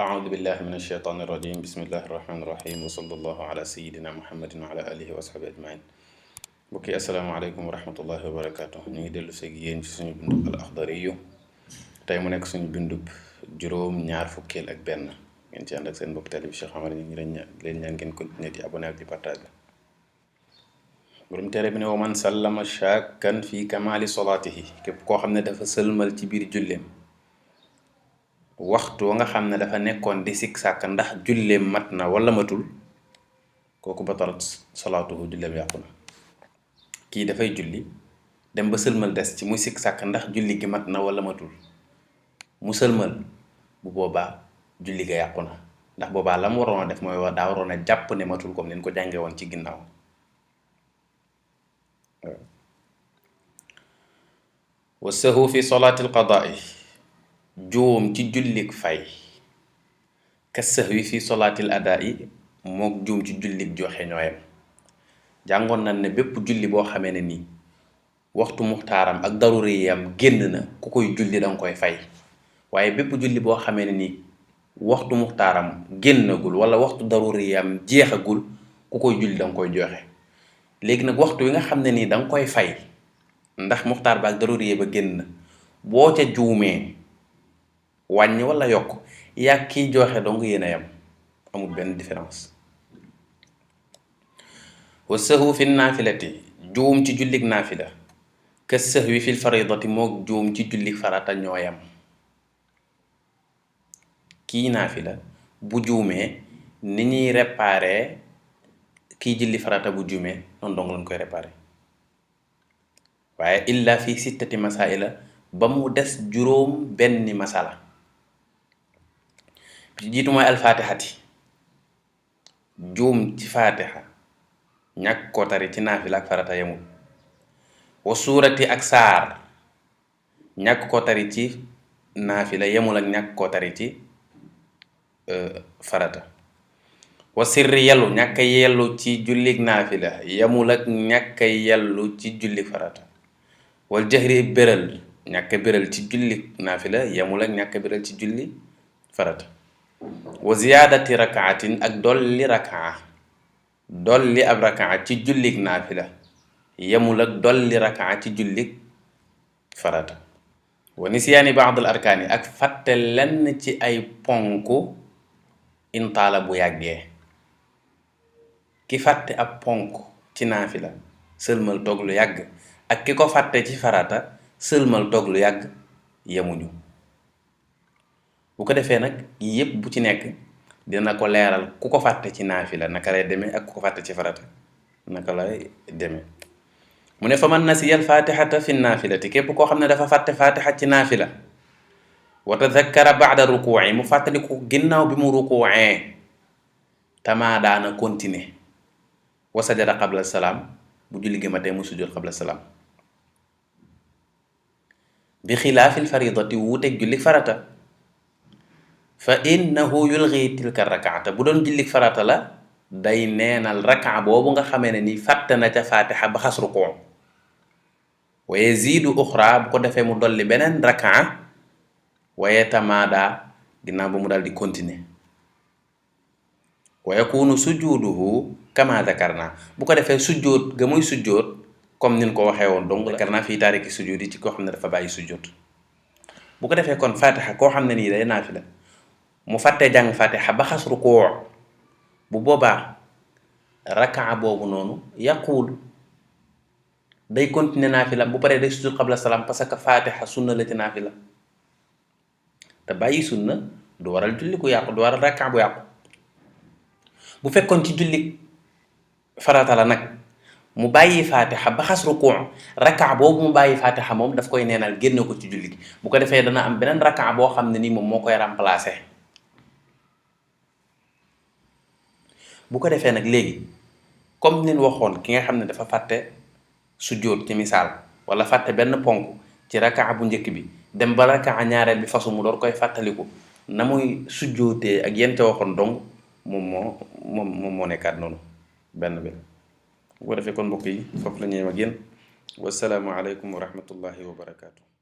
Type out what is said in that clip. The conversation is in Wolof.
أعوذ بالله من الشيطان الرجيم بسم الله الرحمن الرحيم وصلى الله على سيدنا محمد وعلى آله وصحبه أجمعين بكي السلام عليكم ورحمة الله وبركاته نيجي دلو سيجين في سنو بندب الأخضريو تاي مو نيك سنو بندب جروم ñaar fukkeel ak benn ngeen ci ànd ak seen mbokk tali bi Cheikh Amar ñu ngi leen ñaan ngeen continuer di abonné ak di partager borom téré bi ne wa man sallama shakkan fi kamali salatihi képp koo xam ne dafa sëlmal ci biir julleem waxtu nga xamne dafa nekkon di sik sak ndax julle matna wala matul koku batarat salatuhu jullem yaquna ki da fay julli dem ba selmal dess ci muy sik sak ndax julli gi matna wala matul mu selmal bu boba julli ga yaquna ndax boba lam warona def moy da warona japp ne matul comme nen ko jangé won ci ginnaw wasahu fi salati alqada'i joom ci jullik fay kasahwi fi salatil ada'i mok joom ci jullik joxe ñoyam jangon nan ne bepp julli bo xamé ne ni waxtu muxtaram ak daruriyam genn na ku koy julli dang koy fay waye bepp julli bo xamé ne ni waxtu muxtaram gennagul wala waxtu daruriyam jeexagul ku koy julli dang koy joxe legi nak waxtu wi nga xamné ni dang koy fay ndax muxtar ba ak daruriye ba genn bo ca joomé wañi wala yok yak ki joxe dong yena yam amul ben différence wasahu fi nafilati joom ci jullik nafila kasahwi fil faridati mok joom ci jullik farata ñoyam ki nafila bu joomé ni ñi réparer ki julli farata bu joomé non dong lañ koy réparer waye illa fi sittati masaila bamu dess juroom benni masala jitu moy al fatihati joom ci fatiha ñak ko tari ci nafila ak farata yamul wa surati ak sar ñak ko tari ci nafila yamul ak ñak ko tari ci farata wa sirri yallu ñak yellu ci jullik nafila yamul ak ñak yellu ci jullik farata wal jahri beral ñak beral ci jullik nafila yamul ak ñak beral ci julli farata wa ziyadati rak'atin ak dolli rak'a dolli ab rak'a ci jullik nafila yamul ak dolli rak'a ci jullik farata wa nisyani ba'd al arkani ak fatte lenn ci ay ponku in tala bu yagge ki fatte ab ponku ci nafila selmal tok lu yag ak ki ko fatte ci farata selmal tok lu yag yamuñu bu ko defé nak yépp bu ci nek dina ko léral ku ko faté ci nafila naka lay démé ak ku ko faté ci farata naka lay démé mune faman nasiya al fatihata fi nafilati képp ko xamné dafa faté fatiha ci nafila wa tadhakkara ba'da ruku'i mu fatali ko ginnaw bi mu ruku'é tamada na continuer wa sajada qabla salam bu julli gi maté mu sujud qabla salam bi khilaf al faridati wutek julli farata fa innahu yulghi tilka rak'ata budon jullik farata la day neenal rak'a bobu nga xamene ni fatana ca fatiha ba khas ruku wa yazidu ukhra bu ko defé mu dolli benen rak'a wa yatamada dina bu mu daldi continuer wa yakunu sujuduhu kama dhakarna bu ko defé sujud ga muy sujud comme nin ko waxé won donc dhakarna fi tariki sujudi ci ko xamne dafa bayyi sujud bu ko defé kon fatiha ko xamne ni day nafila mu fatte jang fatiha ba khas ruku' bu boba rak'a bobu nonu yaqul day continuer nafila bu paré day sujud qabla salam parce que fatiha sunna la ci nafila ta bayyi sunna du waral julli ku yaq du waral rak'a bu yaq bu fekkon ci julli farata la nak mu bayyi fatiha ba khas ruku' rak'a bobu mu bayyi fatiha mom daf koy nénal génné ko ci julli bu ko défé dana am benen rak'a bo xamné ni mom mokoy remplacer bu ko defé nak légui comme nin waxone ki nga xamné dafa faté sujud ci misal wala faté ben ponku ci rak'a bu ñëk bi dem ba rak'a ñaarel bi fasu mu dor koy fataliku namuy sujudé ak yenté waxone dong mom mo nekkat nonu ben bi bu ko defé kon mbokk yi fofu la ñëw ak yeen wassalamu alaykum wa rahmatullahi wa barakatuh